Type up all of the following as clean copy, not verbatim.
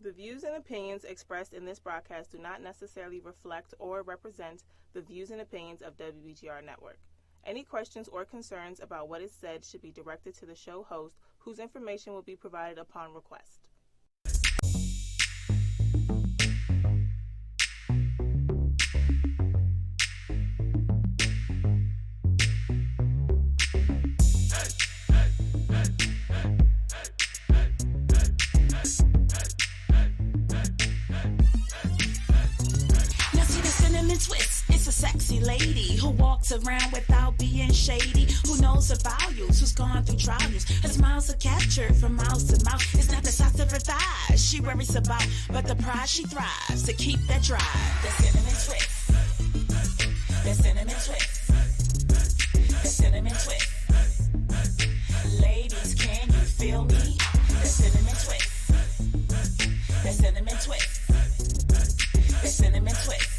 The views and opinions expressed in this broadcast do not necessarily reflect or represent the views and opinions of WBGR Network. Any questions or concerns about what is said should be directed to the show host, whose information will be provided upon request. Twist. It's a sexy lady who walks around without being shady, who knows her values, who's gone through trials. Her smiles are captured from mouth to mouth. It's not the size of her thighs she worries about, but the pride she thrives to keep that drive. The cinnamon twist. The cinnamon twist. The cinnamon twist. Ladies, can you feel me? The cinnamon twist. The cinnamon twist. The cinnamon twist.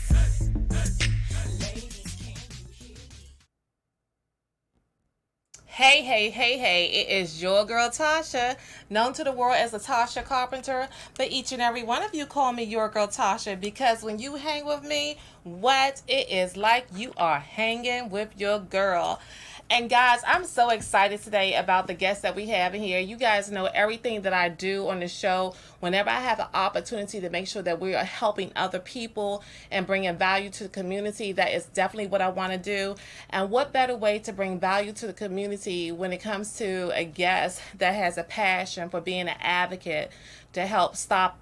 Hey, it is your girl Tasha, known to the world as the Tasha Carpenter, but each and every one of you call me your girl Tasha because when you hang with me, it is like you are hanging with your girl. And guys, I'm so excited today about the guests that we have in here. You guys know everything that I do on the show. Whenever I have the opportunity to make sure that we are helping other people and bringing value to the community, that is definitely what I want to do. And what better way to bring value to the community when it comes to a guest that has a passion for being an advocate to help stop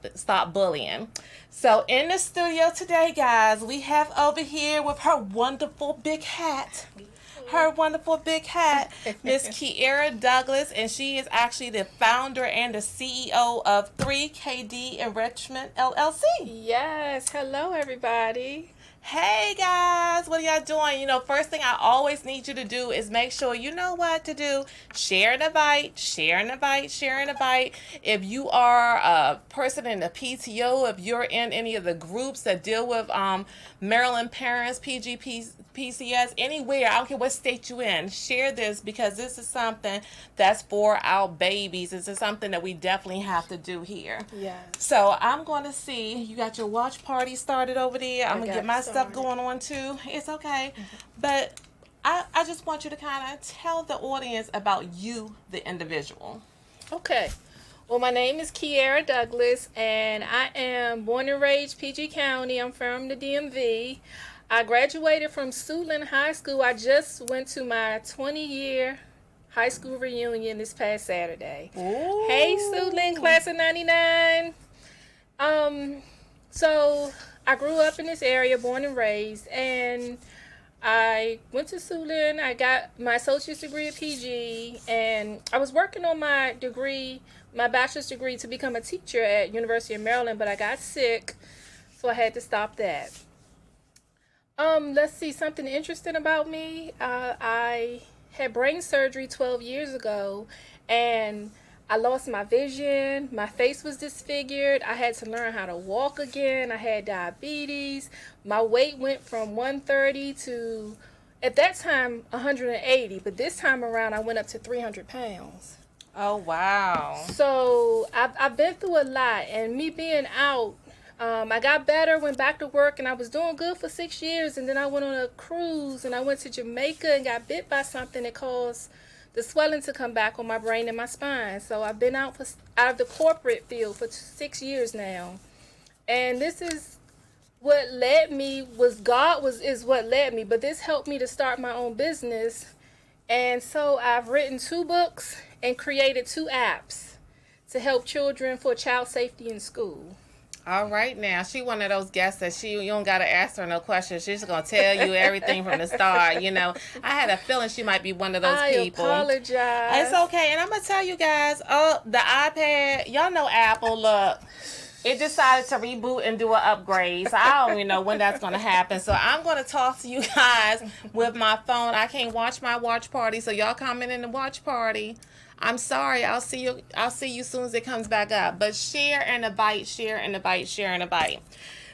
bullying. So in the studio today, guys, we have over here with her wonderful big hat, Miss Kiera Douglas, and she is actually the founder and the CEO of 3KD Enrichment LLC. Yes, hello everybody. Hey guys, what are y'all doing? First thing I always need you to do is make sure you know what to do. Share and invite. If you are a person in the PTO, if you're in any of the groups that deal with Maryland parents, PCS, anywhere, I don't care what state you're in, share this because this is something that's for our babies. This is something that we definitely have to do here. Yeah. So I'm going to see, you got your watch party started over there. I'm going to get my stuff going on too. It's okay. Mm-hmm. But I just want you to kind of tell the audience about you, the individual. Okay. Well, my name is Kiera Douglas, and I am born and raised PG County. I'm from the DMV. I graduated from Suitland High School. I just went to my 20-year high school reunion this past Saturday. Ooh. Hey, Suitland, class of 99. So I grew up in this area, born and raised, and I went to Suitland. I got my associate's degree at PG, and I was working on my degree, my bachelor's degree, to become a teacher at University of Maryland, but I got sick, so I had to stop that. Let's see, something interesting about me. I had brain surgery 12 years ago, and I lost my vision. My face was disfigured. I had to learn how to walk again. I had diabetes. My weight went from 130 to, at that time, 180. But this time around, I went up to 300 pounds. Oh, wow. So I've been through a lot. And me being out, I got better, went back to work, and I was doing good for 6 years. And then I went on a cruise, and I went to Jamaica and got bit by something that caused the swelling to come back on my brain and my spine. So I've been out of the corporate field for 6 years now. And this is what led me, is what led me. But this helped me to start my own business. And so I've written 2 books and created 2 apps to help children for child safety in school. All right, now she one of those guests that you don't gotta ask her no questions. She's gonna tell you everything from the start. I had a feeling she might be one of those people. I apologize. It's okay, and I'm gonna tell you guys. Oh, the iPad. Y'all know Apple. Look, it decided to reboot and do an upgrade. So I don't even know when that's gonna happen. So I'm gonna talk to you guys with my phone. I can't watch my watch party, so y'all comment in the watch party. I'm sorry. I'll see you as soon as it comes back up. But share and a bite.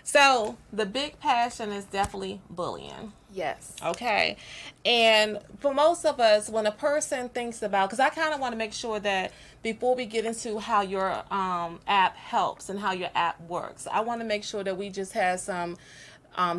So the big passion is definitely bullying. Yes. Okay. And for most of us, when a person thinks about, because I kind of want to make sure that before we get into how your app helps and how your app works, I want to make sure that we just have some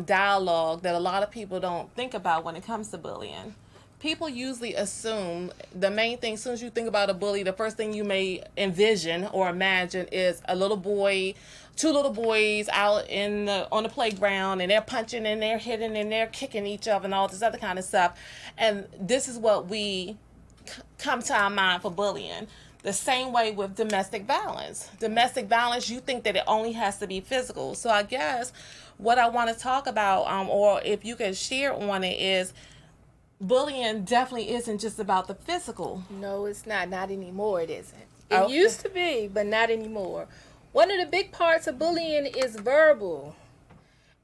dialogue that a lot of people don't think about when it comes to bullying. People usually assume the main thing, as soon as you think about a bully, the first thing you may envision or imagine is a little boy, two little boys out on the playground, and they're punching and they're hitting and they're kicking each other and all this other kind of stuff. And this is what we come to our mind for bullying. The same way with domestic violence. Domestic violence, you think that it only has to be physical. So I guess what I want to talk about, or if you can share on it, is bullying definitely isn't just about the physical. No, it's not. Not anymore, it isn't. It Okay. used to be, but not anymore. One of the big parts of bullying is verbal.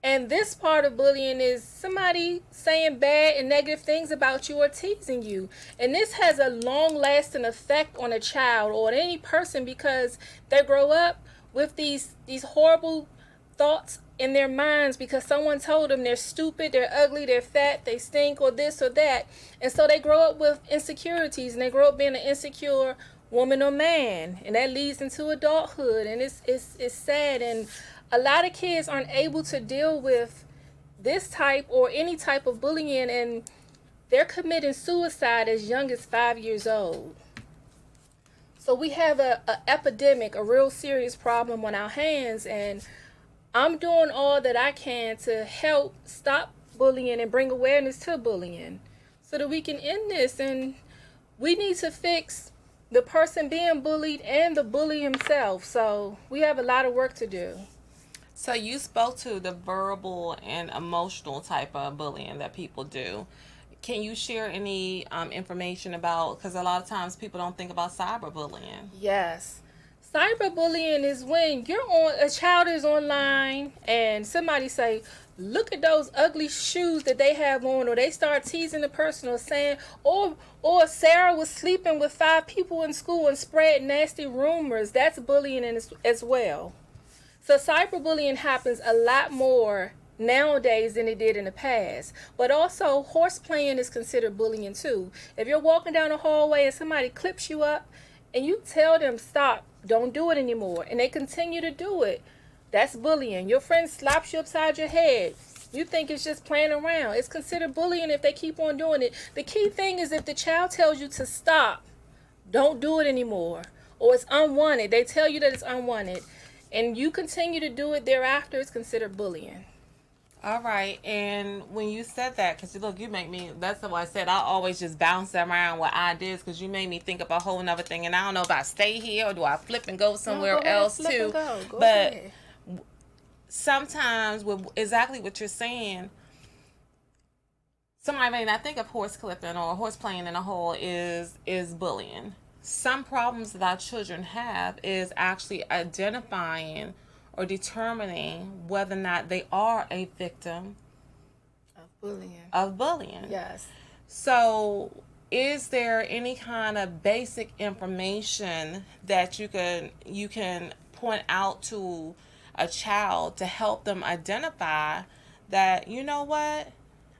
And this part of bullying is somebody saying bad and negative things about you or teasing you. And this has a long-lasting effect on a child or any person because they grow up with these horrible thoughts in their minds because someone told them they're stupid, they're ugly, they're fat, they stink, or this or that. And so they grow up with insecurities, and they grow up being an insecure woman or man, and that leads into adulthood, and it's sad. And a lot of kids aren't able to deal with this type or any type of bullying, and they're committing suicide as young as 5 years old. So we have a epidemic, a real serious problem on our hands, and I'm doing all that I can to help stop bullying and bring awareness to bullying so that we can end this. And we need to fix the person being bullied and the bully himself. So we have a lot of work to do. So you spoke to the verbal and emotional type of bullying that people do. Can you share any information about, because a lot of times people don't think about cyberbullying. Yes. Cyberbullying is when a child is online and somebody say, look at those ugly shoes that they have on, or they start teasing the person or saying, or Sarah was sleeping with 5 people in school and spread nasty rumors. That's bullying as well. So cyberbullying happens a lot more nowadays than it did in the past. But also horseplaying is considered bullying too. If you're walking down a hallway and somebody clips you up and you tell them stop, don't do it anymore, and they continue to do it, that's bullying. Your friend slaps you upside your head. You think it's just playing around. It's considered bullying if they keep on doing it. The key thing is if the child tells you to stop, don't do it anymore, or it's unwanted. They tell you that it's unwanted, and you continue to do it thereafter, it's considered bullying. All right, and when you said that, because look, you make me, that's why I said I always just bounce around with ideas, because you made me think of a whole nother thing, and I don't know if I stay here or do I flip and go somewhere else too. Go but ahead. Sometimes with exactly what you're saying, somebody may not think of horse clipping or horse playing in a hole is bullying. Some problems that our children have is actually identifying or determining whether or not they are a victim Of bullying. Yes. So is there any kind of basic information that you can point out to a child to help them identify that, you know what,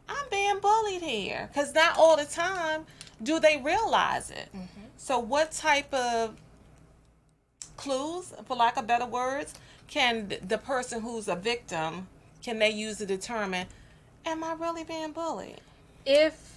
I'm being bullied here? Because not all the time do they realize it. Mm-hmm. So what type of clues, for lack of better words, can the person who's a victim, can they use to determine, am I really being bullied? If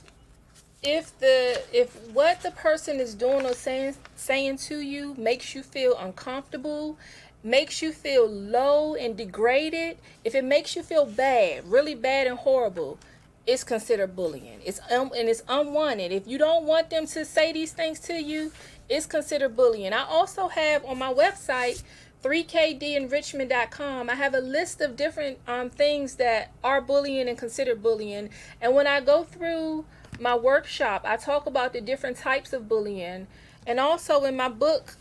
what the person is doing or saying to you makes you feel uncomfortable, makes you feel low and degraded, if it makes you feel bad, really bad and horrible, it's considered bullying. And it's unwanted. If you don't want them to say these things to you, it's considered bullying. I also have on my website 3kdenrichment.com, I have a list of different things that are bullying and considered bullying. And when I go through my workshop, I talk about the different types of bullying. And also in my book,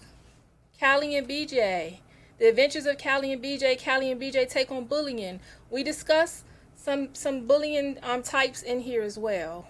Callie and BJ, The Adventures of Callie and BJ Take on Bullying, we discuss some bullying types in here as well.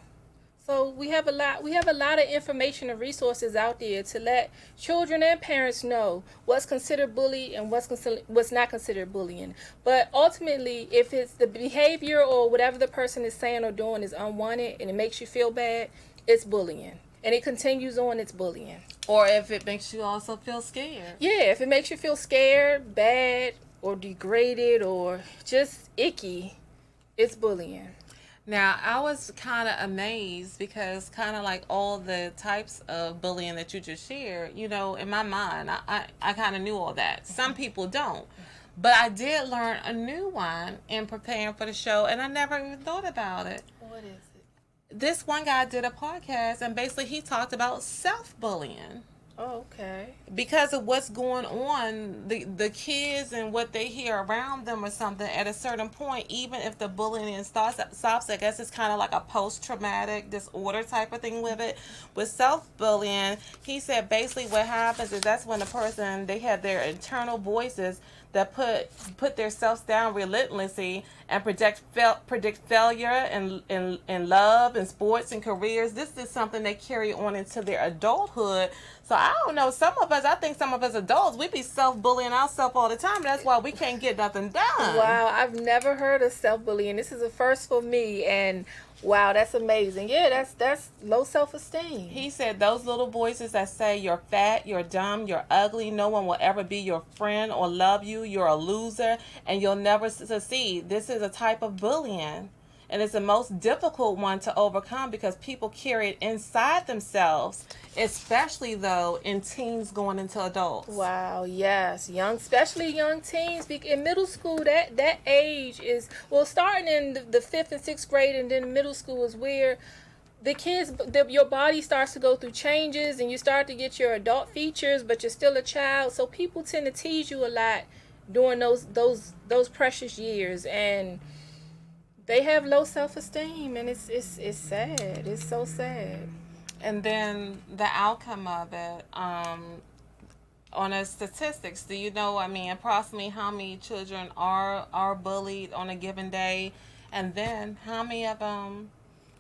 So we have a lot of information and resources out there to let children and parents know what's considered bully and what's not considered bullying. But ultimately, if it's the behavior or whatever the person is saying or doing is unwanted and it makes you feel bad, it's bullying. And it continues on, it's bullying. Or if it makes you also feel scared. Yeah, if it makes you feel scared, bad, or degraded, or just icky, it's bullying. Now, I was kind of amazed because kind of like all the types of bullying that you just shared, you know, in my mind, I kind of knew all that. Some people don't. But I did learn a new one in preparing for the show, and I never even thought about it. What is it? This one guy did a podcast, and basically he talked about self-bullying. Oh, okay. Because of what's going on, the kids and what they hear around them or something, at a certain point, even if the bullying stops, I guess it's kind of like a post-traumatic disorder type of thing with it. With self-bullying, he said basically what happens is that's when the person, they have their internal voices that put their selves down relentlessly and predict failure in love and sports and careers. This is something they carry on into their adulthood. So I don't know, I think some of us adults, we be self-bullying ourselves all the time. That's why we can't get nothing done. Wow, I've never heard of self-bullying. This is a first for me, and wow, that's amazing. Yeah, that's low self-esteem. He said those little voices that say you're fat, you're dumb, you're ugly, no one will ever be your friend or love you, you're a loser, and you'll never succeed. This is a type of bullying. And it's the most difficult one to overcome because people carry it inside themselves, especially though in teens going into adults. Wow, yes, especially young teens. In middle school, that age is, well, starting in the 5th and 6th grade, and then middle school is where the kids, your body starts to go through changes, and you start to get your adult features, but you're still a child. So people tend to tease you a lot during those precious years, and they have low self-esteem, and it's sad. It's so sad. And then the outcome of it, on the statistics, do you know, approximately how many children are bullied on a given day? And then how many of them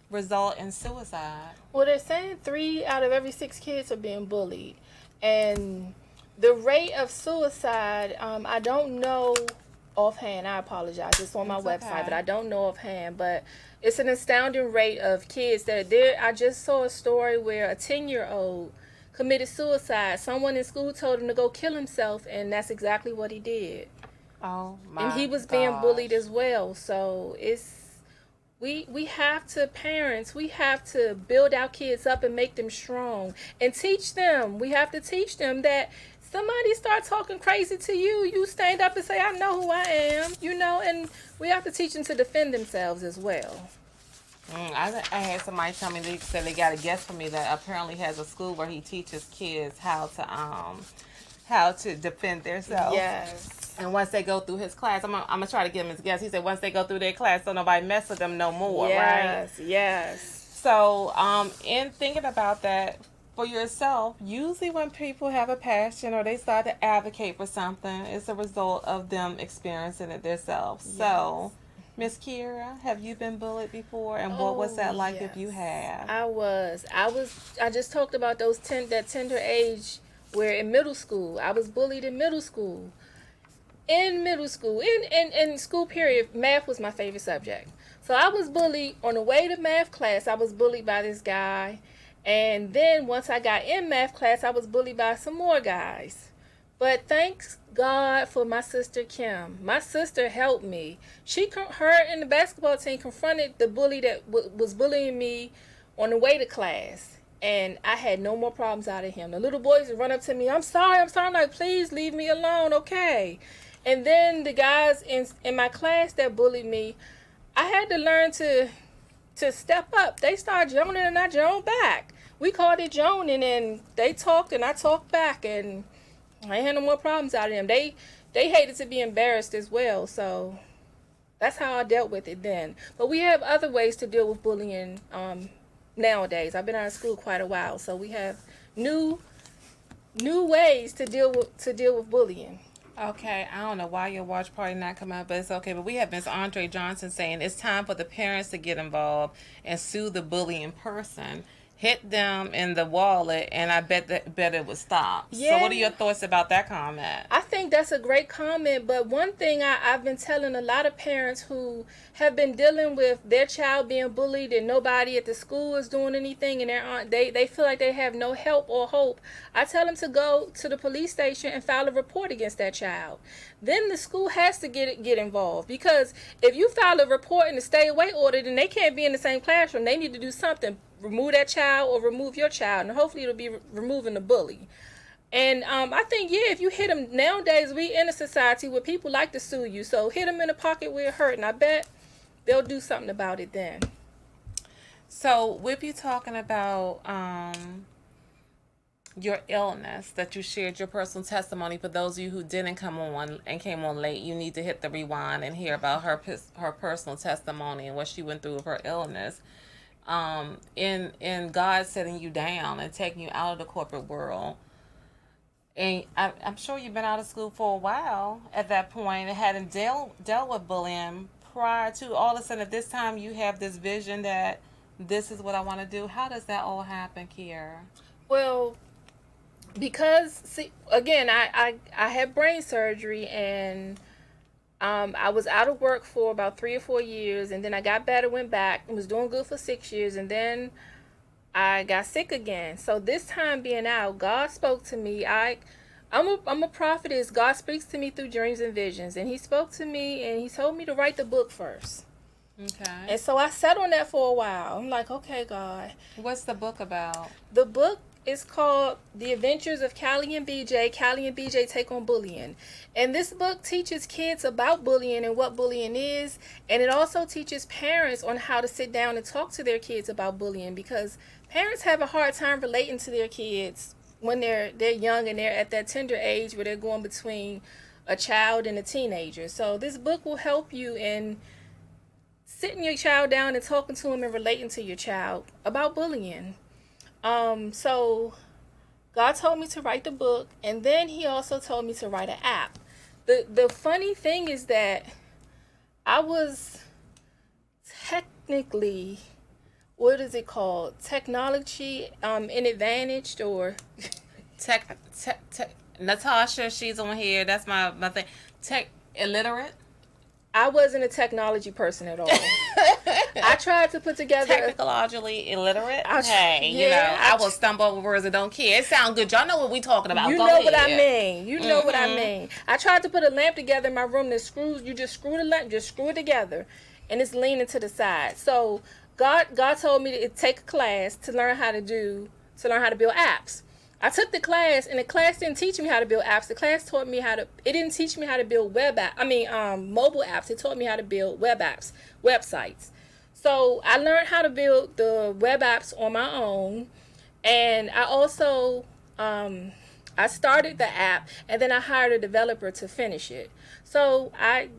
result in suicide? Well, they're saying 3 out of every 6 kids are being bullied. And the rate of suicide, I don't know offhand. I apologize. It's on my website, but I don't know offhand. But it's an astounding rate of kids that I just saw a story where a 10-year-old committed suicide. Someone in school told him to go kill himself, and that's exactly what he did. Oh my! And he was being bullied as well. So we have to, parents, we have to build our kids up and make them strong and teach them. We have to teach them that somebody start talking crazy to you, you stand up and say, I know who I am, and we have to teach them to defend themselves as well. I had somebody tell me, they said they got a guest for me that apparently has a school where he teaches kids how to defend themselves. Yes. And once they go through his class, I'm gonna try to get him his guest. He said once they go through their class, so nobody mess with them no more, right? Yes. So, in thinking about that for yourself, usually when people have a passion or they start to advocate for something, it's a result of them experiencing it themselves. Yes. So, Miss Kira, have you been bullied before, and what was that like if you have? I just talked about that tender age where in middle school, I was bullied in middle school. In school period, math was my favorite subject. So I was bullied on the way to math class. I was bullied by this guy. And then once I got in math class, I was bullied by some more guys. But thanks God for my sister Kim. My sister helped me. Her and the basketball team confronted the bully that was bullying me on the way to class. And I had no more problems out of him. The little boys would run up to me, I'm sorry. I'm like, please leave me alone, okay? And then the guys in my class that bullied me, I had to learn to step up. They started joning and I joned back. We called it joning, and they talked and I talked back, and I had no more problems out of them. They hated to be embarrassed as well, so that's how I dealt with it then. But we have other ways to deal with bullying nowadays. I've been out of school quite a while, so we have new ways to deal with bullying. Okay, I don't know why your watch party not come out, but it's okay. But we have Miss Andre Johnson saying it's time for the parents to get involved and sue the bully in person. Hit them in the wallet, and I bet it would stop. So, Yeah. what are your thoughts about that comment? I think that's a great comment, but one thing I've been telling a lot of parents who have been dealing with their child being bullied and nobody at the school is doing anything, and they feel like they have no help or hope. I tell them to go to the police station and file a report against that child. Then the school has to get involved, because if you file a report and a stay away order, then they can't be in the same classroom. They need to do something. Remove that child or remove your child, and hopefully it'll be removing the bully. And I think, yeah, if you hit them, nowadays we in a society where people like to sue you, so hit them in the pocket where it hurt, and I bet they'll do something about it then. So, with you talking about your illness, that you shared your personal testimony, for those of you who didn't come on and came on late, you need to hit the rewind and hear about her personal testimony and what she went through with her illness. In God setting you down and taking you out of the corporate world. And I'm sure you've been out of school for a while at that point and hadn't dealt with bullying prior to. All of a sudden at this time you have this vision that this is what I want to do. How does that all happen, Kiera? Well, because, see, again, I had brain surgery, and I was out of work for about 3 or 4 years, and then I got better, went back, and was doing good for 6 years, and then I got sick again. So this time being out, God spoke to me. I'm a prophetess. God speaks to me through dreams and visions, and He spoke to me, and He told me to write the book first. Okay. And so I sat on that for a while. I'm like, okay, God. What's the book about? The book is called The Adventures of Callie and BJ. Callie and BJ Take on Bullying. And this book teaches kids about bullying and what bullying is. And it also teaches parents on how to sit down and talk to their kids about bullying, because parents have a hard time relating to their kids when they're young and they're at that tender age where they're going between a child and a teenager. So this book will help you in sitting your child down and talking to him and relating to your child about bullying. So God told me to write the book, and then He also told me to write an app. The funny thing is that I was technically, what is it called? Technology advantaged, or Tech Natasha, she's on here. That's my thing. Tech illiterate. I wasn't a technology person at all. I tried to put together Technologically illiterate. I I will stumble over words that don't care. It sounds good. Y'all know what we talking about. You Go know ahead. what I mean. You know what I mean. I tried to put a lamp together in my room that screws. You just screw the lamp, just screw it together, and it's leaning to the side. So God told me to take a class to learn how to build apps. I took the class, and the class didn't teach me how to build apps. The class taught me it didn't teach me how to build mobile apps. It taught me how to build websites. So I learned how to build the web apps on my own, and I also, I started the app, and then I hired a developer to finish it. So I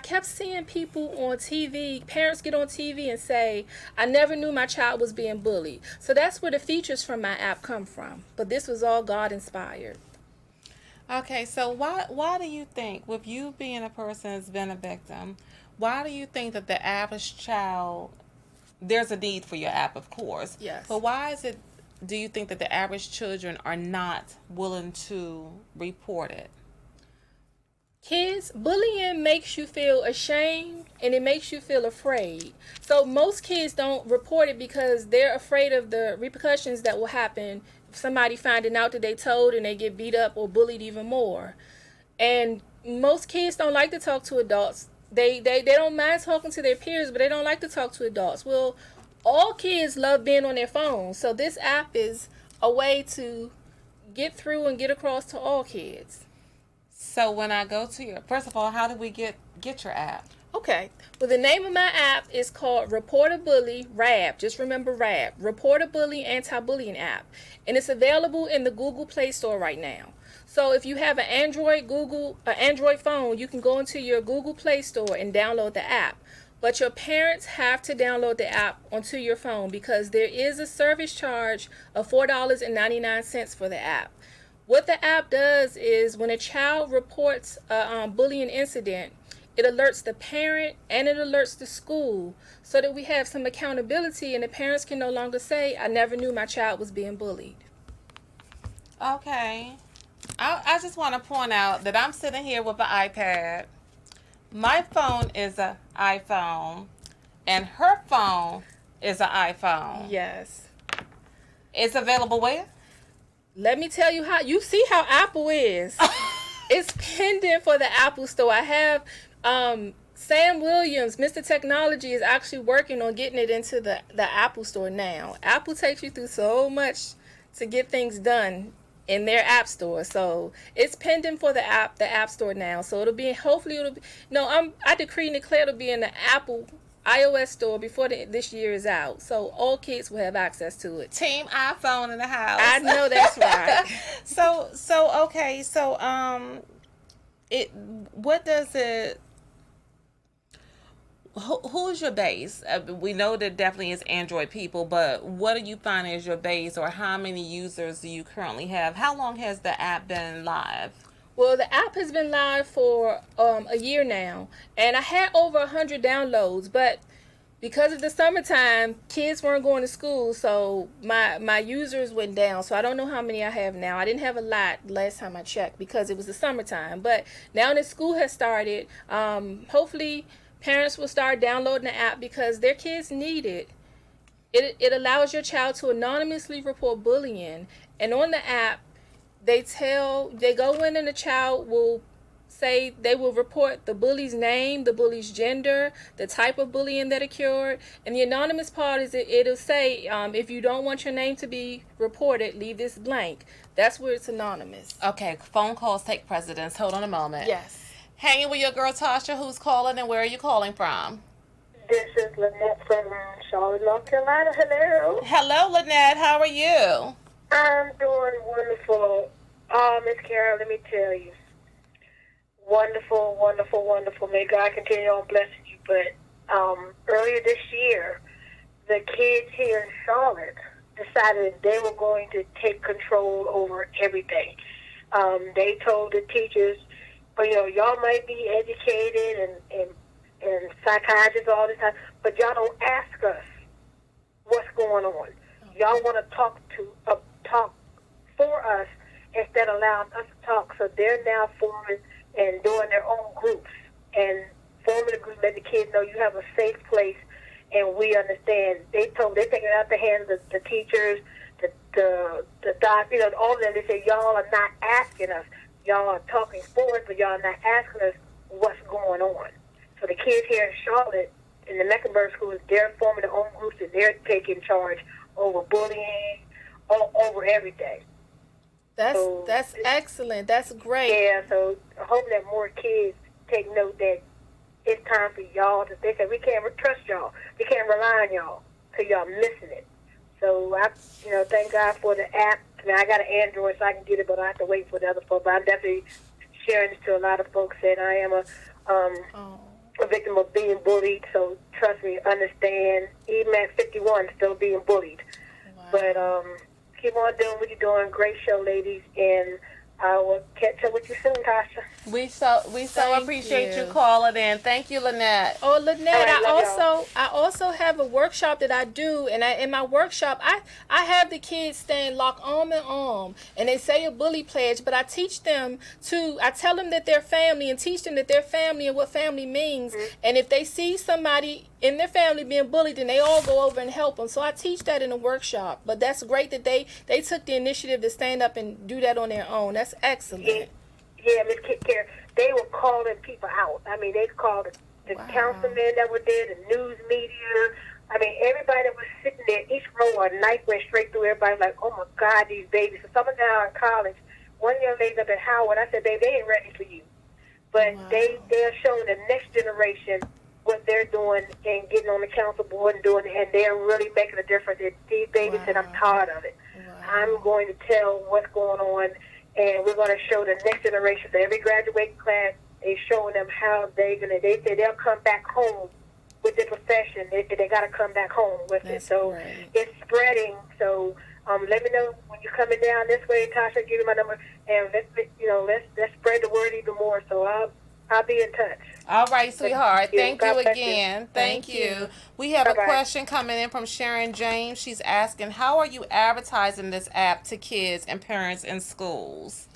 kept seeing people on TV, parents get on TV and say, I never knew my child was being bullied. So that's where the features from my app come from. But this was all God inspired. Okay, so why do you think, with you being a person that's been a victim, why do you think that the average child, there's a need for your app, of course. Yes. But why do you think that the average children are not willing to report it? Kids, bullying makes you feel ashamed, and it makes you feel afraid. So most kids don't report it because they're afraid of the repercussions that will happen if somebody finding out that they told and they get beat up or bullied even more. And most kids don't like to talk to adults. They don't mind talking to their peers, but they don't like to talk to adults. Well, all kids love being on their phones. So this app is a way to get through and get across to all kids. So when I go to first of all, how do we get your app? Okay. Well, the name of my app is called Report a Bully, RAB. Just remember RAB. Report a Bully Anti-Bullying app. And it's available in the Google Play Store right now. So if you have an Android phone, you can go into your Google Play Store and download the app. But your parents have to download the app onto your phone because there is a service charge of $4.99 for the app. What the app does is when a child reports a bullying incident, it alerts the parent and it alerts the school so that we have some accountability and the parents can no longer say, I never knew my child was being bullied. Okay. I just want to point out that I'm sitting here with an iPad. My phone is an iPhone, and her phone is an iPhone. Yes. It's available where? Let me tell you how. You see how Apple is. It's pending for the Apple Store. I have Sam Williams, Mr. Technology, is actually working on getting it into the Apple Store now. Apple takes you through so much to get things done in their app store, so it's pending for the app store now. So hopefully it'll be. No, I decree and declare it'll be in the Apple iOS store before this year is out, so all kids will have access to it. Team iPhone in the house. I know that's right. So okay, so what does it? Who's your base? We know that definitely is Android people, but what do you find is your base, or how many users do you currently have? How long has the app been live? Well, the app has been live for a year now, and I had over 100 downloads, but because of the summertime, kids weren't going to school, so my users went down. So I don't know how many I have now. I didn't have a lot last time I checked because it was the summertime, but now that school has started, hopefully parents will start downloading the app because their kids need it. It allows your child to anonymously report bullying, and on the app, they go in and the child will say they will report the bully's name, the bully's gender, the type of bullying that occurred, and the anonymous part is it'll say if you don't want your name to be reported, leave this blank. That's where it's anonymous. Okay, phone calls take precedence. Hold on a moment. Yes. Hanging with your girl Tasha, who's calling, and where are you calling from? This is Lynette from Charlotte, North Carolina. Hello. Hello, Lynette. How are you? I'm doing wonderful. Miss Carol, let me tell you. Wonderful, wonderful, wonderful. May God continue on blessing you. But earlier this year, the kids here in Charlotte decided they were going to take control over everything. They told the teachers, y'all might be educated and psychiatrists all this time, but y'all don't ask us what's going on. Y'all want to talk for us instead of allowing us to talk. So they're now forming and doing their own groups and forming a group, let the kids know you have a safe place and we understand. They're taking it out the hands of the teachers, the doctors, all of them. They say, y'all are not asking us. Y'all are talking for us, but y'all are not asking us what's going on. So the kids here in Charlotte, in the Mecklenburg schools, they're forming their own groups and they're taking charge over bullying, over everything. That's excellent. That's great. Yeah, so I hope that more kids take note that it's time for y'all to think that we can't trust y'all. We can't rely on y'all because y'all missing it. So I thank God for the app. I mean, I got an Android so I can get it, but I have to wait for the other folks. But I'm definitely sharing this to a lot of folks that I am a victim of being bullied. So trust me, understand. Even at 51, still being bullied. Wow. But keep on doing what you're doing. Great show, ladies, and I will catch up with you soon, Tasha. We so appreciate you calling in. Thank you, Lynette. Oh, Lynette, right, I also have a workshop that I do, and in my workshop, I have the kids stand lock arm in arm, and they say a bully pledge, but I teach them I tell them that they're family, and teach them that they're family and what family means, and if they see somebody in their family being bullied, then they all go over and help them. So I teach that in a workshop. But that's great that they took the initiative to stand up and do that on their own. That's excellent. Yeah, Ms. Care, they were calling people out. I mean, they called the councilmen that were there, the news media. I mean, everybody that was sitting there, each row, a knife went straight through everybody. Like, oh my God, these babies. So some of them are in college. One young lady up at Howard, I said, baby, they ain't ready for you. But they are showing the next generation what they're doing and getting on the council board and doing it, and they're really making a difference. These babies said, I'm tired of it. I'm going to tell what's going on, and we're going to show the next generation. So every graduating class, they're showing them how they say they'll come back home with their profession. They got to come back home with it. So it's spreading. So Let me know when you're coming down this way, Tasha. Give you my number, and let's spread the word even more. So I'll be in touch. All right, sweetheart. Thank you God bless again. you. Thank you. We have a Bye-bye. question coming in from Sharon James. She's asking, how are you advertising this app to kids and parents in schools?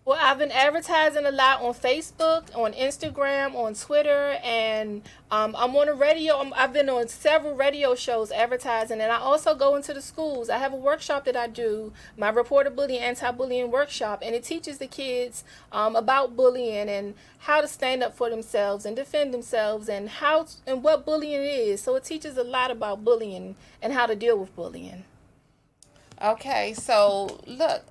Well, I've been advertising a lot on Facebook, on Instagram, on Twitter, and I'm on a radio. I've been on several radio shows advertising, and I also go into the schools. I have a workshop that I do, my Report of Bullying, Anti-Bullying Workshop, and it teaches the kids about bullying and how to stand up for themselves and defend themselves and what bullying is. So it teaches a lot about bullying and how to deal with bullying. Okay, so look,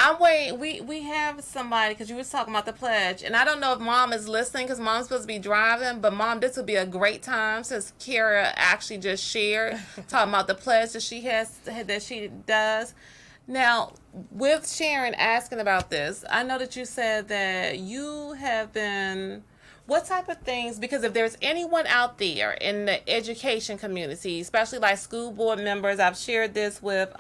I'm waiting. We have somebody, because you was talking about the pledge, and I don't know if Mom is listening because Mom's supposed to be driving. But Mom, this would be a great time since Kira actually just shared talking about the pledge that she does. Now, with Sharon asking about this, I know that you said that you have been. What type of things? Because if there's anyone out there in the education community, especially like school board members, I've shared this with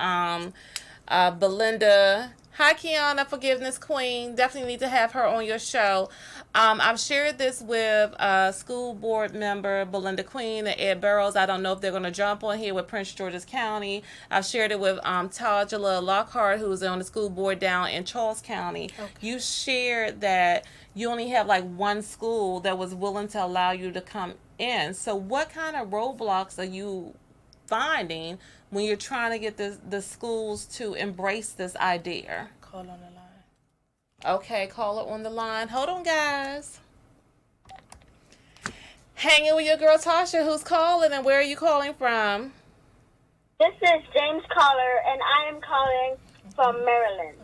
Belinda. Hi, Kiana, Forgiveness Queen. Definitely need to have her on your show. I've shared this with school board member Belinda Queen and Ed Burrows. I don't know if they're going to jump on here with Prince George's County. I've shared it with Tajala Lockhart, who's on the school board down in Charles County. Okay. You shared that you only have like one school that was willing to allow you to come in. So what kind of roadblocks are you finding when you're trying to get the schools to embrace this idea? Call on the line. Okay, caller on the line. Hold on, guys. Hanging with your girl Tasha, who's calling, and where are you calling from? This is James Caller, and I am calling from Maryland.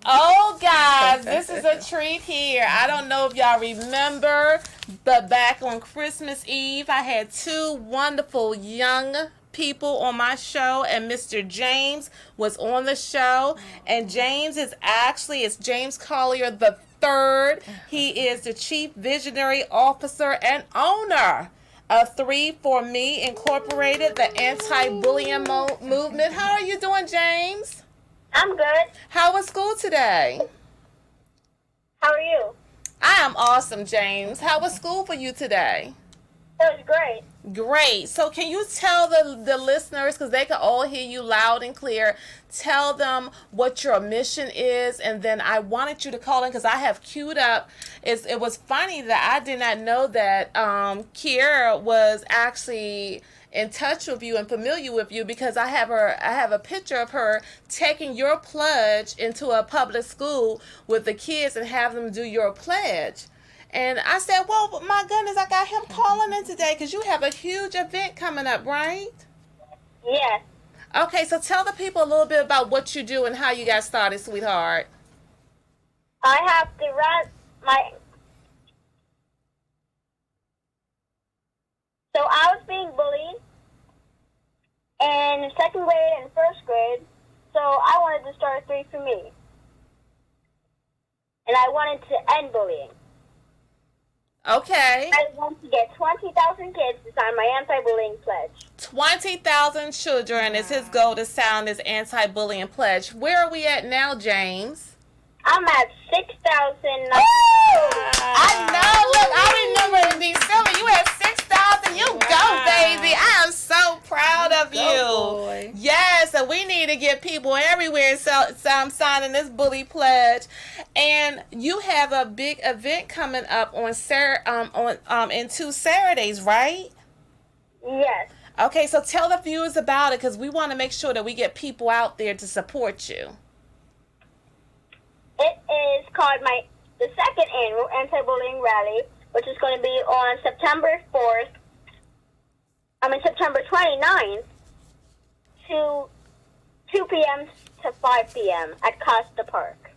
Oh, guys, this is a treat here. I don't know if y'all remember, but back on Christmas Eve, I had two wonderful young people on my show, and Mr. James was on the show, and James is James Collier the third. He is the Chief Visionary Officer and owner of 3 For Me Incorporated, the anti-bullying movement. How are you doing, James? I'm good. How was school today? How are you? I am awesome, James. How was school for you today? It was great. Great. So can you tell the listeners, because they can all hear you loud and clear, tell them what your mission is, and then I wanted you to call in because I have queued up. It was funny that I did not know that Kiera was actually in touch with you and familiar with you, because I have a picture of her taking your pledge into a public school with the kids and have them do your pledge. And I said, well, my goodness, I got him calling in today because you have a huge event coming up, right? Yes. Okay, so tell the people a little bit about what you do and how you got started, sweetheart. I have to run my... So I was being bullied in 2nd grade and 1st grade, so I wanted to start 3 For Me. And I wanted to end bullying. Okay. I want to get 20,000 kids to sign my anti-bullying pledge. 20,000 children is his goal to sign this anti-bullying pledge. Where are we at now, James? I'm at 6,000. I know. Look, I remember in December you had 6,000. You go, baby. I am so proud of you. Boy. Yes, and we need to get people everywhere I'm signing this bully pledge. And you have a big event coming up on in 2 Saturdays, right? Yes. Okay, so tell the viewers about it, because we want to make sure that we get people out there to support you. It is called the 2nd annual anti-bullying rally, which is going to be on September 29th to 2 p.m. to 5 p.m. at Costa Park.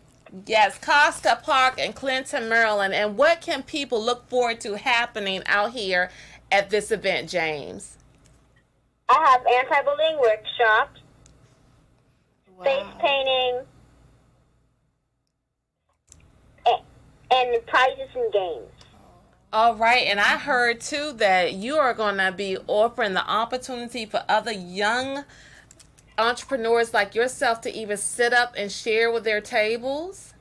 Yes, Costa Park in Clinton, Maryland. And what can people look forward to happening out here at this event, James? I have anti-bullying workshops, face painting, and prizes and games. All right, and I heard too that you are going to be offering the opportunity for other young entrepreneurs like yourself to even sit up and share with their tables?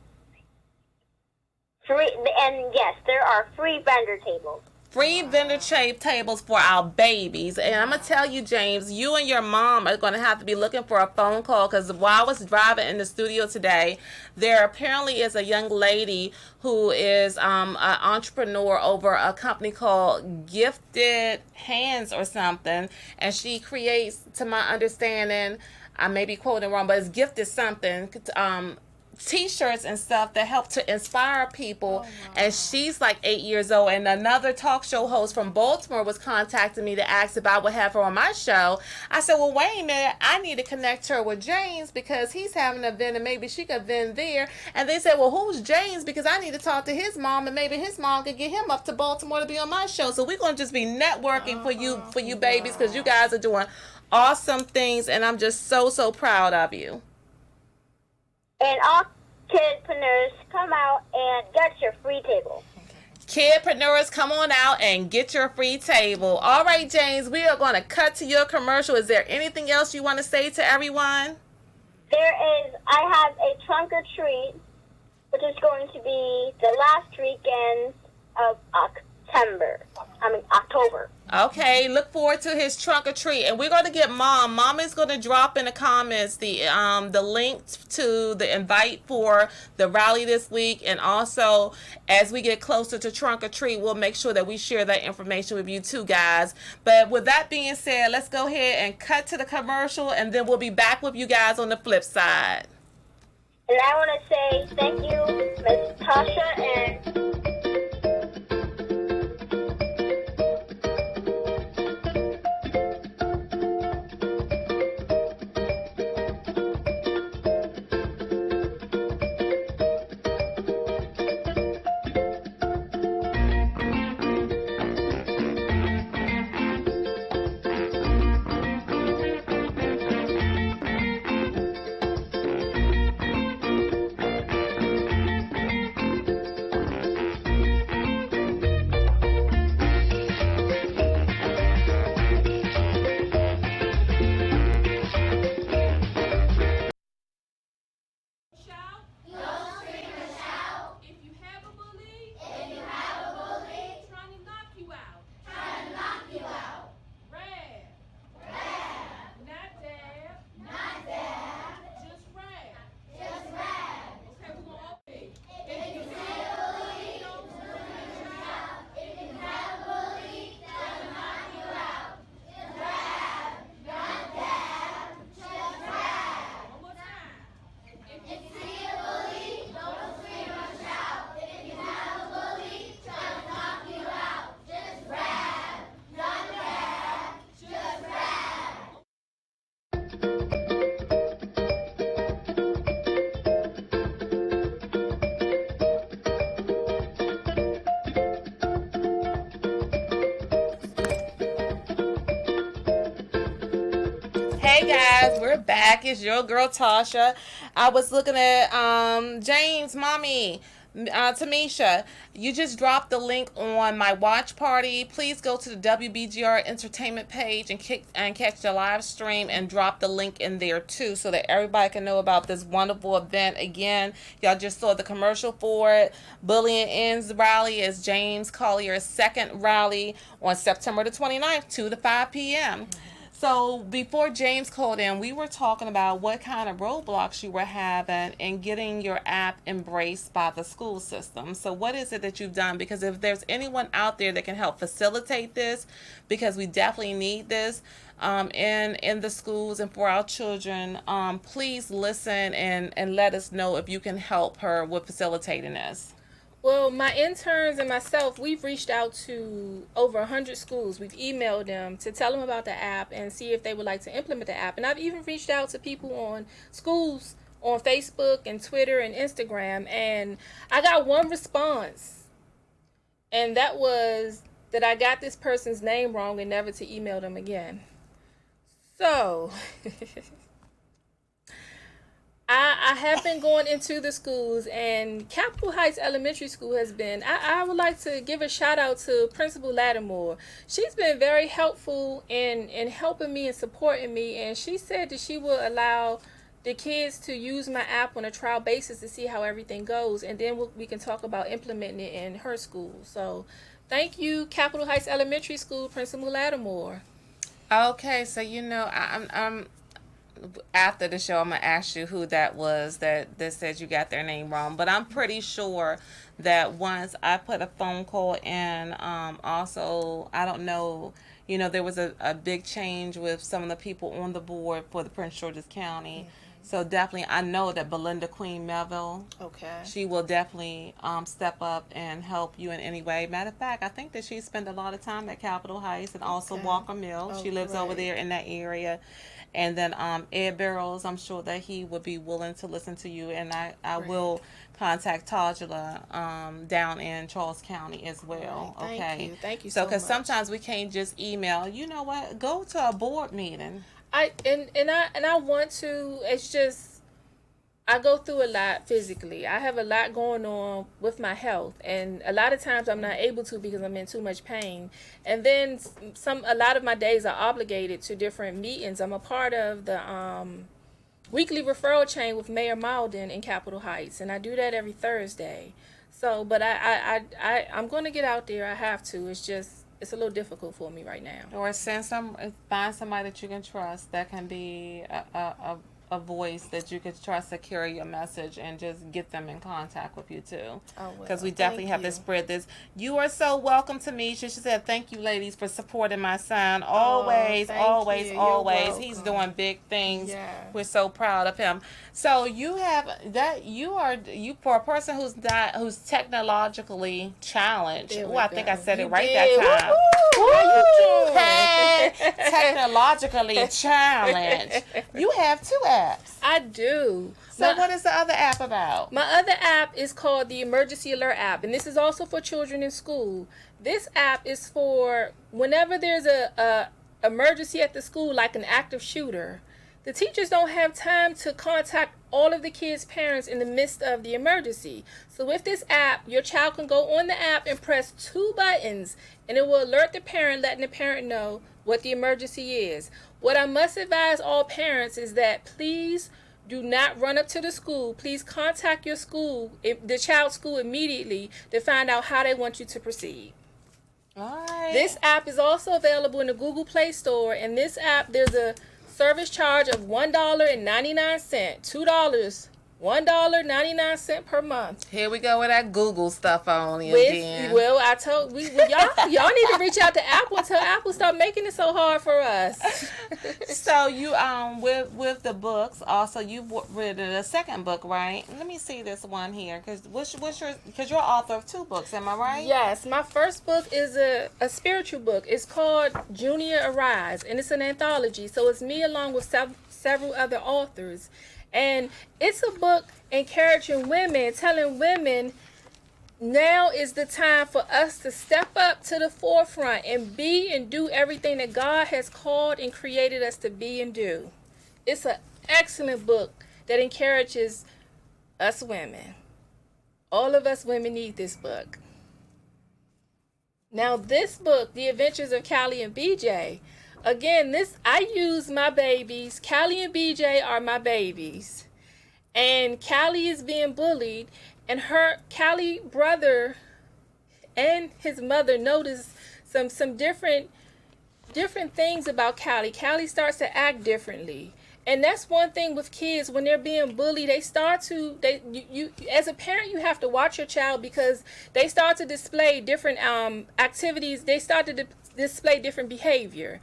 Free, and yes, there are free vendor tables. Free vendor tables for our babies. And I'm going to tell you, James, you and your mom are going to have to be looking for a phone call, because while I was driving in the studio today, there apparently is a young lady who is an entrepreneur over a company called Gifted Hands or something. And she creates, to my understanding, I may be quoting wrong, but it's Gifted something, T-shirts and stuff that help to inspire people. And she's like 8 years old. And another talk show host from Baltimore was contacting me to ask if I would have her on my show. I said, well, wait a minute, I need to connect her with James because he's having an event and maybe she could vend there. And they said, well, who's James? Because I need to talk to his mom and maybe his mom could get him up to Baltimore to be on my show. So we're going to just be networking for you babies, because you guys are doing awesome things, and I'm just so proud of you. And all kidpreneurs, come out and get your free table. Kidpreneurs, come on out and get your free table. All right, James, we are going to cut to your commercial. Is there anything else you want to say to everyone? I have a trunk or treat, which is going to be the last weekend of October. Okay, look forward to his trunk or treat, and we're going to get Mom. Mom is going to drop in the comments the link to the invite for the rally this week, and also as we get closer to trunk or treat, we'll make sure that we share that information with you too, guys. But with that being said, let's go ahead and cut to the commercial, and then we'll be back with you guys on the flip side. And I want to say thank you, Ms. Tasha, and Hey guys, we're back. It's your girl Tasha. I was looking at James, Mommy, Tamisha. You just dropped the link on my watch party. Please go to the WBGR Entertainment page and catch the live stream and drop the link in there too, so that everybody can know about this wonderful event. Again, y'all just saw the commercial for it. Bullying Ends rally is James Collier's second rally on September the 29th, 2 to 5 p.m. So before James called in, we were talking about what kind of roadblocks you were having in getting your app embraced by the school system. So what is it that you've done? Because if there's anyone out there that can help facilitate this, because we definitely need this in the schools and for our children, please listen and let us know if you can help her with facilitating this. Well, my interns and myself, we've reached out to over 100 schools. We've emailed them to tell them about the app and see if they would like to implement the app. And I've even reached out to people on schools on Facebook and Twitter and Instagram. And I got one response. And that was that I got this person's name wrong and never to email them again. So I have been going into the schools, and Capitol Heights Elementary School has been. I would like to give a shout out to Principal Lattimore. She's been very helpful in helping me and supporting me, and she said that she will allow the kids to use my app on a trial basis to see how everything goes, and then we can talk about implementing it in her school. So thank you, Capitol Heights Elementary School, Principal Lattimore. Okay, so I'm after the show, I'm gonna ask you who that was that said you got their name wrong. But I'm pretty sure that once I put a phone call in, also I don't know, there was a big change with some of the people on the board for the Prince George's County. So definitely, I know that Belinda Queen Melville, she will definitely step up and help you in any way. Matter of fact, I think that she spent a lot of time at Capitol Heights and also Walker Mill. She lives over there in that area. And then Ed Barrows, I'm sure that he would be willing to listen to you. And I will contact Tajula down in Charles County as well. Right. Thank you so so because much. sometimes we can't just email. You know what? Go to a board meeting. I want to. It's just I go through a lot physically. I have a lot going on with my health, and a lot of times I'm not able to because I'm in too much pain. And then a lot of my days are obligated to different meetings. I'm a part of the weekly referral chain with Mayor Malden in Capitol Heights, and I do that every Thursday. So, but I'm going to get out there. I have to. It's a little difficult for me right now. Or find somebody that you can trust that can be a voice that you could trust to carry your message and just get them in contact with you too. Because we definitely have to spread this. You are so welcome, Tamisha. She said, thank you, ladies, for supporting my son. Always. He's doing big things. Yeah. We're so proud of him. So you have that. You for a person who's technologically challenged. I think I said it right that time. Woo-hoo! Hey, technologically challenged. You have 2 apps. I do. So what is the other app about? My other app is called the Emergency Alert app, and this is also for children in school. This app is for whenever there's a emergency at the school, like an active shooter. The teachers don't have time to contact all of the kids' parents in the midst of the emergency. So with this app, your child can go on the app and press 2 buttons, and it will alert the parent, letting the parent know what the emergency is. What I must advise all parents is that please do not run up to the school. Please contact your school, the child's school, immediately to find out how they want you to proceed. All right. This app is also available in the Google Play Store. In this app, there's a service charge of $1.99, $2, $1.99 per month. Here we go with that Google stuff on you again. Well, I told y'all need to reach out to Apple until Apple stop making it so hard for us. So you with the books also you've written a second book, right? Let me see this one here because you're author of 2 books, am I right? Yes, my first book is a spiritual book. It's called Junior Arise, and it's an anthology. So it's me along with several other authors. And it's a book encouraging women, telling women now is the time for us to step up to the forefront and be and do everything that God has called and created us to be and do. It's an excellent book that encourages us women. All of us women need this book. Now this book, The Adventures of Callie and BJ, again, I use my babies. Callie and BJ are my babies. And Callie is being bullied. And Callie brother and his mother notice some different things about Callie. Callie starts to act differently. And that's one thing with kids, when they're being bullied, you as a parent, you have to watch your child because they start to display different activities. They start to display different behavior.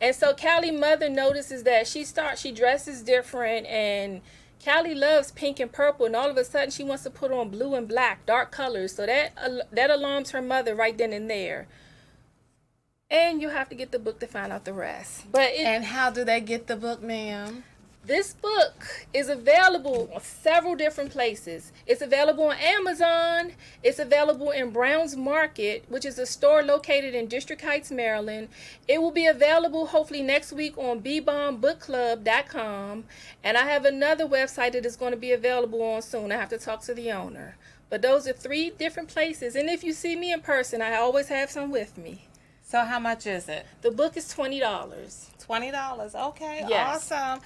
And so Callie's mother notices that she dresses different, and Callie loves pink and purple, and all of a sudden she wants to put on blue and black, dark colors. So that alarms her mother right then and there. And you have to get the book to find out the rest. And how do they get the book, ma'am? This book is available on several different places. It's available on Amazon. It's available in Brown's Market, which is a store located in District Heights, Maryland. It will be available hopefully next week on bbombbookclub.com. And I have another website that is going to be available on soon. I have to talk to the owner. But those are 3 different places. And if you see me in person, I always have some with me. So how much is it? The book is $20. $20. Okay, Yes. awesome.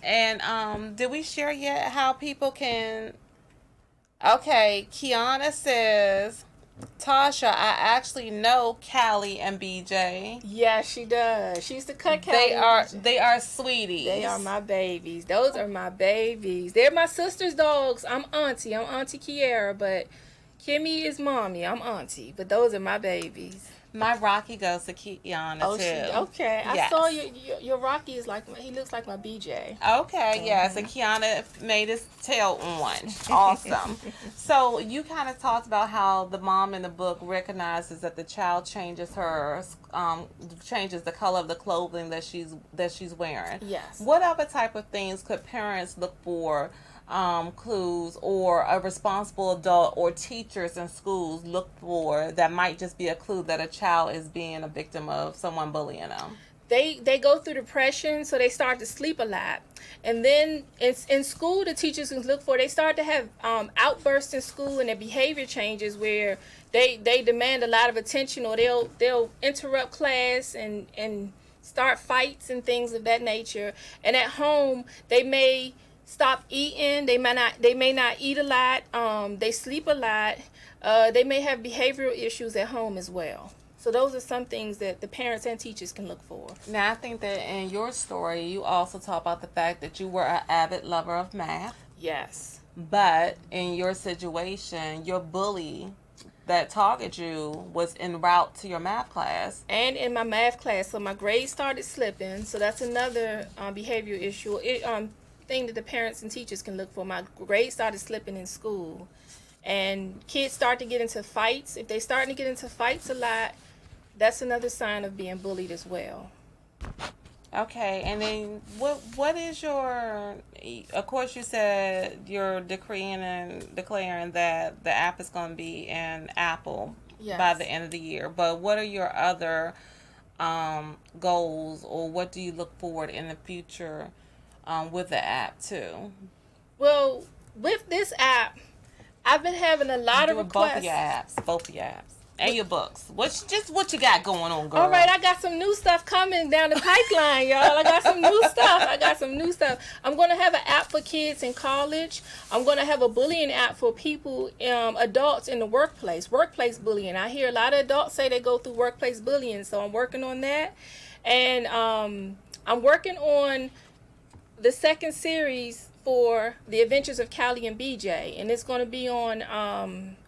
And did we share yet how people can? Okay, Kiana says, Tasha, I actually know Callie and BJ. Yeah, she does. She used to cut Callie. They are sweeties. They are my babies. Those are my babies. They're my sister's dogs. I'm Auntie Kiera, but Kimmy is Mommy. I'm Auntie, but those are my babies. My Rocky goes to Kiana too. Okay. Yes. I saw your Rocky is he looks like my BJ. Okay, yes, and Kiana made his tail orange. Awesome. So you kind of talked about how the mom in the book recognizes that the child changes changes the color of the clothing that she's wearing. Yes. What other type of things could parents look for? Clues, or a responsible adult or teachers in schools look for that might just be a clue that a child is being a victim of someone bullying them? They go through depression, so they start to sleep a lot. And then in school, the teachers can look for, they start to have outbursts in school, and their behavior changes where they demand a lot of attention, or they'll interrupt class and start fights and things of that nature. And at home, they may stop eating. They may not eat a lot. They sleep a lot. They may have behavioral issues at home as well. So those are some things that the parents and teachers can look for. Now, I think that in your story, you also talk about the fact that you were an avid lover of math. Yes. But in your situation, your bully that targeted you was en route to your math class. And in my math class, so my grades started slipping. So that's another behavioral issue. Thing that the parents and teachers can look for. My grades started slipping in school, and kids start to get into fights. If they start to get into fights a lot, that's another sign of being bullied as well. Okay, and then what is your? Of course, you said you're decreeing and declaring that the app is going to be an Apple by the end of the year. But what are your other goals, or what do you look forward in the future? With the app too. Well, with this app, I've been having a lot of requests. Both your apps, and your books. What you got going on, girl? All right, I got some new stuff coming down the pipeline, y'all. I got some new stuff. I'm going to have an app for kids in college. I'm going to have a bullying app for people, adults in the workplace bullying. I hear a lot of adults say they go through workplace bullying, so I'm working on that. And I'm working on the second series for The Adventures of Callie and BJ, and it's going to be on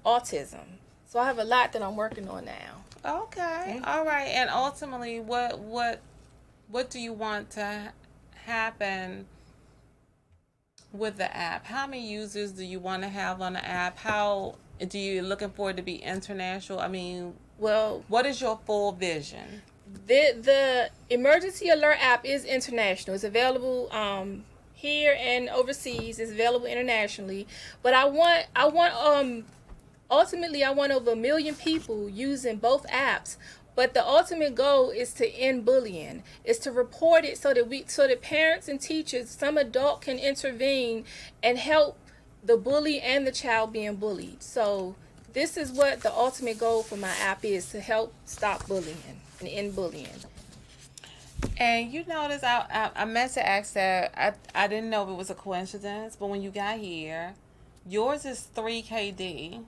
autism. So I have a lot that I'm working on now. Okay, all right. And ultimately, what do you want to happen with the app? How many users do you want to have on the app? How do you looking for it to be international? I mean, well, what is your full vision? The emergency alert app is international. It's available here and overseas. It's available internationally. But I want ultimately I want over 1 million people using both apps. But the ultimate goal is to end bullying. Is to report it so that parents and teachers, some adult can intervene and help the bully and the child being bullied. So this is what the ultimate goal for my app is, to help stop bullying and end bullying. And you notice I meant to ask that. I didn't know if it was a coincidence, but when you got here, yours is 3KD.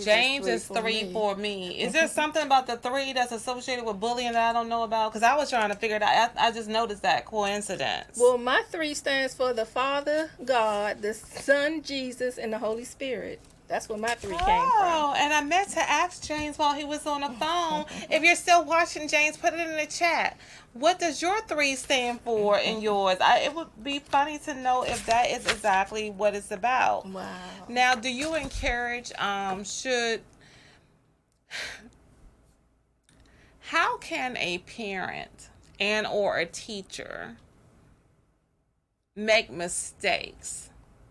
James is 3 for me. Is there something about the 3 that's associated with bullying that I don't know about? Because I was trying to figure it out. I just noticed that coincidence. Well, my 3 stands for the Father, God, the Son, Jesus, and the Holy Spirit. That's where my 3 came from. Oh, and I meant to ask James while he was on the phone. If you're still watching, James, put it in the chat. What does your 3 stand for in yours? It would be funny to know if that is exactly what it's about. Wow. Now, do you encourage, how can a parent and or a teacher make mistakes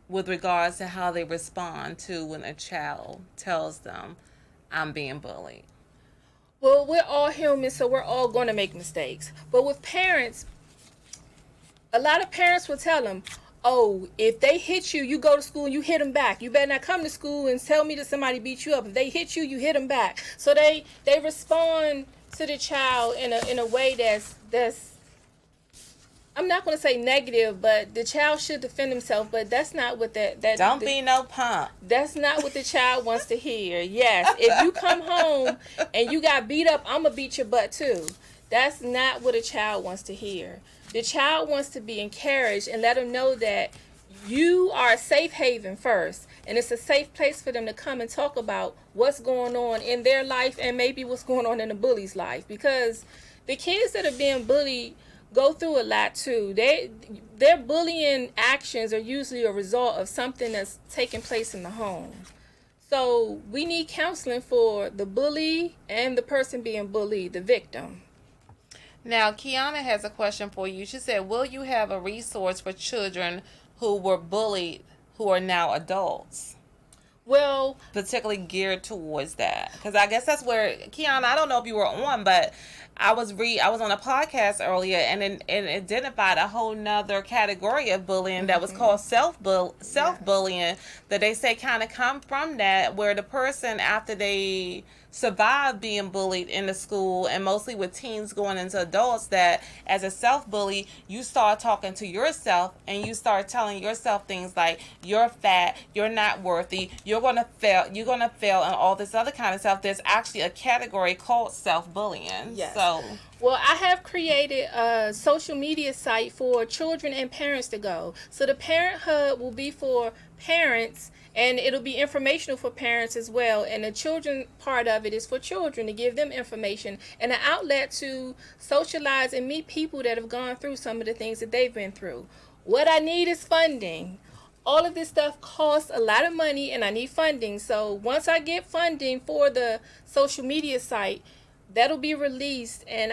with regards to how they respond to when a child tells them, I'm being bullied? Well, we're all human, so we're all going to make mistakes. But with parents, a lot of parents will tell them, oh, if they hit you, you go to school and you hit them back. You better not come to school and tell me that somebody beat you up. If they hit you, you hit them back. So they respond to the child in a way that's I'm not going to say negative, but the child should defend himself. But that's not what that Don't be no punk. That's not what the child wants to hear. Yes, if you come home and you got beat up, I'm gonna beat your butt too. That's not what a child wants to hear. The child wants to be encouraged and let them know that you are a safe haven first, and it's a safe place for them to come and talk about what's going on in their life and maybe what's going on in the bully's life, because the kids that are being bullied go through a lot too. Their bullying actions are usually a result of something that's taking place in the home. So we need counseling for the bully and the person being bullied, the victim. Now, Kiana has a question for you. She said, will you have a resource for children who were bullied who are now adults? Well, particularly geared towards that, because I guess that's where, Kiana, I don't know if you were on, but I was on a podcast earlier and identified a whole nother category of bullying that was called self-bullying, that they say kind of come from that, where the person, after they survive being bullied in the school, and mostly with teens going into adults, that as a self-bully, you start talking to yourself and you start telling yourself things like, you're fat, you're not worthy, you're gonna fail, and all this other kind of stuff. There's actually a category called self-bullying. Yes. So, well, I have created a social media site for children and parents to go. So the Parent Hub will be for parents, and it'll be informational for parents as well. And the children part of it is for children, to give them information and an outlet to socialize and meet people that have gone through some of the things that they've been through. What I need is funding. All of this stuff costs a lot of money, and I need funding. So once I get funding for the social media site, that'll be released, and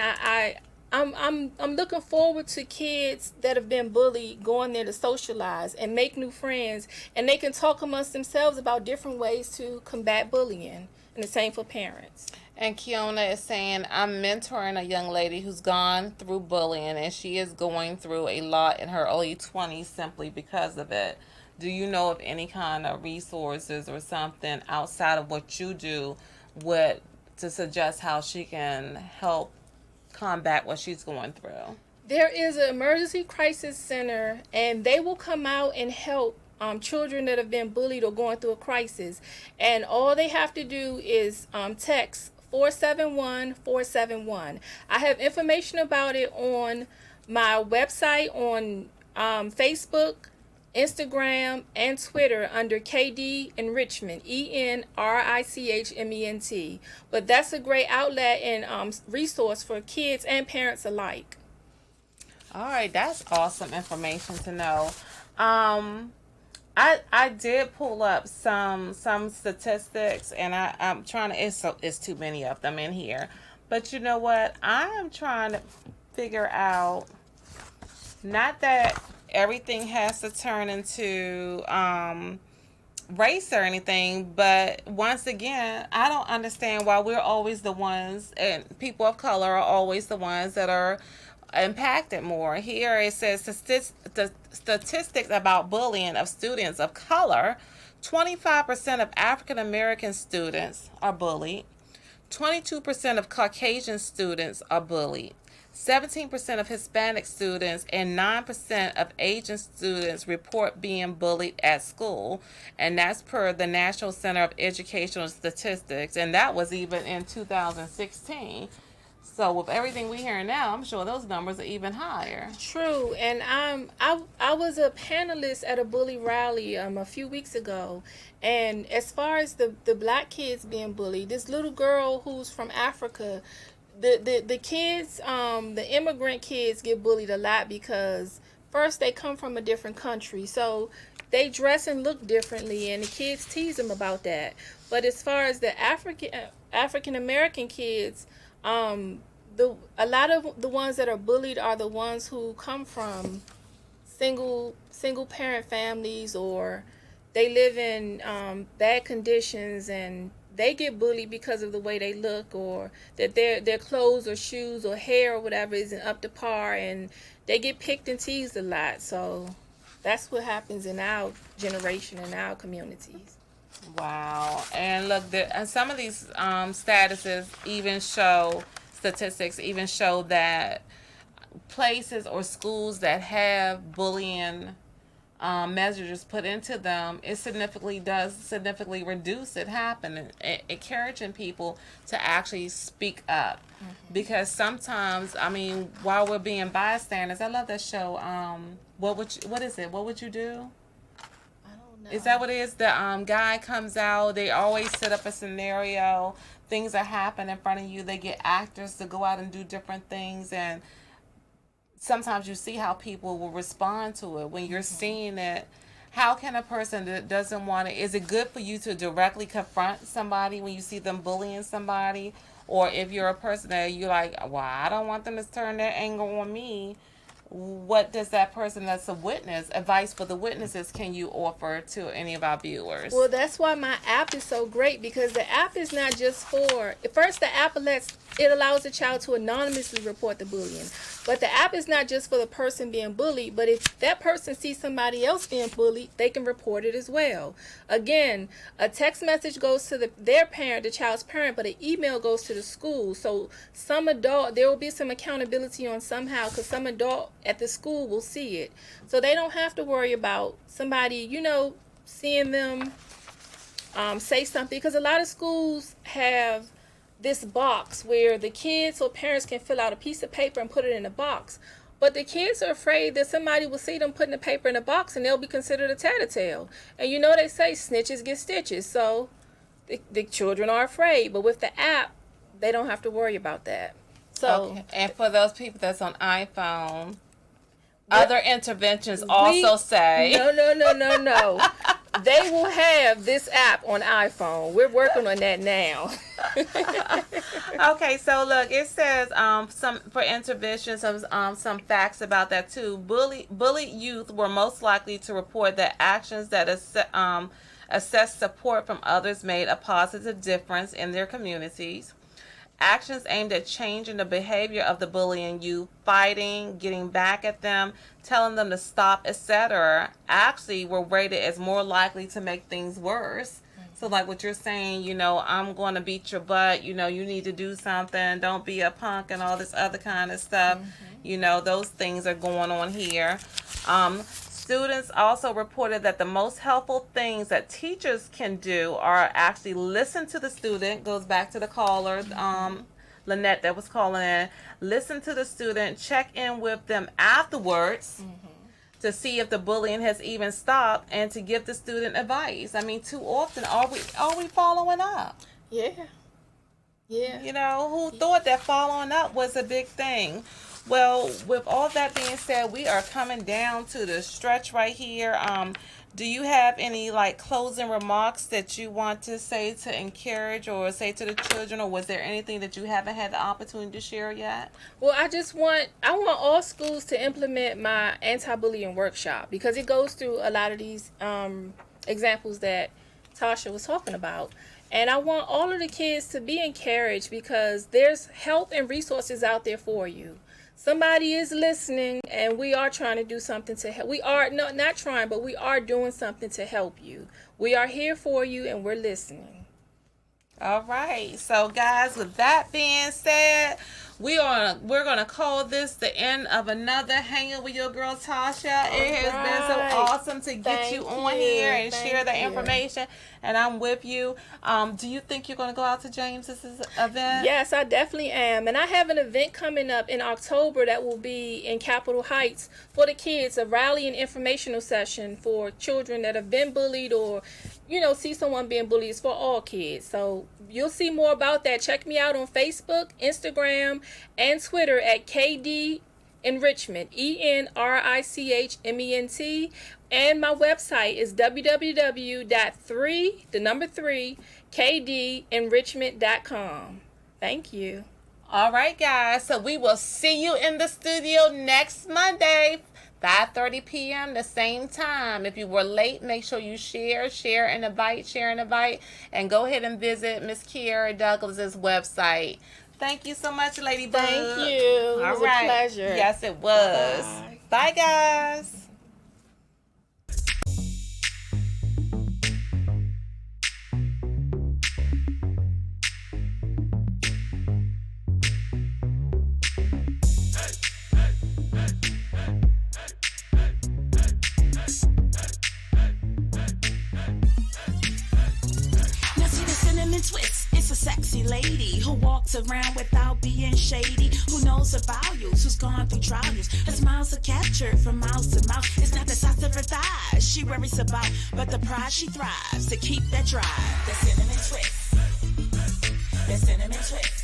I'm looking forward to kids that have been bullied going there to socialize and make new friends, and they can talk amongst themselves about different ways to combat bullying. And the same for parents. And Kiona is saying, I'm mentoring a young lady who's gone through bullying, and she is going through a lot in her early 20s simply because of it. Do you know of any kind of resources or something outside of what you do to suggest how she can help combat what she's going through? There is an emergency crisis center, and they will come out and help children that have been bullied or going through a crisis. And all they have to do is text 471-471. I have information about it on my website, on Facebook, Instagram, and Twitter under KD Enrichment, ENRICHMENT. But that's a great outlet and resource for kids and parents alike. All right, that's awesome information to know. I did pull up some statistics, and I'm trying to. It's too many of them in here, but you know what? I am trying to figure out. Not that everything has to turn into race or anything, but once again, I don't understand why we're always the ones, and people of color are always the ones that are impacted more. Here it says the statistics about bullying of students of color: 25% of African American students are bullied, 22% of Caucasian students are bullied, 17% of Hispanic students and 9% of Asian students report being bullied at school. And that's per the National Center of Educational Statistics. And that was even in 2016. So with everything we hear now, I'm sure those numbers are even higher. True. And I was a panelist at a bully rally a few weeks ago. And as far as the black kids being bullied, this little girl who's from Africa, the kids, the immigrant kids get bullied a lot because first they come from a different country, so they dress and look differently, and the kids tease them about that. But as far as the African American kids, a lot of the ones that are bullied are the ones who come from single parent families, or they live in bad conditions and they get bullied because of the way they look, or that their clothes or shoes or hair or whatever isn't up to par, and they get picked and teased a lot. So that's what happens in our generation and our communities. Wow. And look, and some of these statistics even show that places or schools that have bullying measures put into them, it significantly reduce it happening, encouraging people to actually speak up. Because sometimes, I mean, while we're being bystanders, I love that show. What is it? What would you do? I don't know. Is that what it is? The guy comes out. They always set up a scenario. Things are happening in front of you. They get actors to go out and do different things, and sometimes you see how people will respond to it when you're seeing it. How can a person that doesn't want it, is it good for you to directly confront somebody when you see them bullying somebody? Or if you're a person that you're like, well, I don't want them to turn their anger on me, what does that person that's a witness, advice for the witnesses, can you offer to any of our viewers? Well, that's why my app is so great, because the app is not just for, first the app allows the child to anonymously report the bullying. But the app is not just for the person being bullied, but if that person sees somebody else being bullied, they can report it as well. Again, a text message goes to their parent, the child's parent, but an email goes to the school. So there will be some accountability on somehow, because some adult at the school will see it. So they don't have to worry about somebody, seeing them say something, because a lot of schools have this box where the kids or parents can fill out a piece of paper and put it in a box. But the kids are afraid that somebody will see them putting the paper in a box and they'll be considered a tattletale. And they say snitches get stitches. So the children are afraid. But with the app, they don't have to worry about that. So, okay. And for those people that's on iPhone, other interventions also say... No. They will have this app on iPhone. We're working on that now. Okay, so look, it says some for interventions, some facts about that too. Bullied youth were most likely to report that actions that assess support from others made a positive difference in their communities. Actions aimed at changing the behavior of the bullying youth, fighting, getting back at them, telling them to stop, etc., actually were rated as more likely to make things worse. So like what you're saying, I'm going to beat your butt, you need to do something, don't be a punk and all this other kind of stuff. Those things are going on here. Students also reported that the most helpful things that teachers can do are actually listen to the student. Goes back to the caller, Lynette, that was calling in. Listen to the student, check in with them afterwards to see if the bullying has even stopped, and to give the student advice. I mean, too often are we following up? Yeah. Who thought that following up was a big thing? Well, with all that being said, we are coming down to the stretch right here. Do you have any closing remarks that you want to say to encourage or say to the children, or was there anything that you haven't had the opportunity to share yet? Well, I want all schools to implement my anti-bullying workshop, because it goes through a lot of these examples that Tasha was talking about. And I want all of the kids to be encouraged, because there's help and resources out there for you. Somebody is listening, and we are trying to do something to help. We are not trying, but we are doing something to help you. We are here for you, and we're listening. All right. So, guys, with that being said, we're gonna call this the end of another Hanging with Your Girl Tasha. It has been so awesome to get you on here and share the information. And I'm with you. Do you think you're gonna go out to James's event? Yes, I definitely am. And I have an event coming up in October that will be in Capitol Heights for the kids, a rally and informational session for children that have been bullied, or see someone being bullied. It's for all kids. So you'll see more about that. Check me out on Facebook, Instagram, and Twitter at KD Enrichment, ENRICHMENT. And my website is www.3kdenrichment.com. Thank you. All right, guys. So we will see you in the studio next Monday. 5:30 p.m. the same time. If you were late, make sure you share and invite, and go ahead and visit Miss Kiera Douglas's website. Thank you so much, Ladybug. Thank you. It was a pleasure. Yes, it was. Bye, guys. Twist. It's a sexy lady who walks around without being shady, who knows her values, who's gone through trials. Her smiles are captured from mouth to mouth. It's not the size of her thighs she worries about, but the pride she thrives to keep that drive. The cinnamon twist. The cinnamon twist.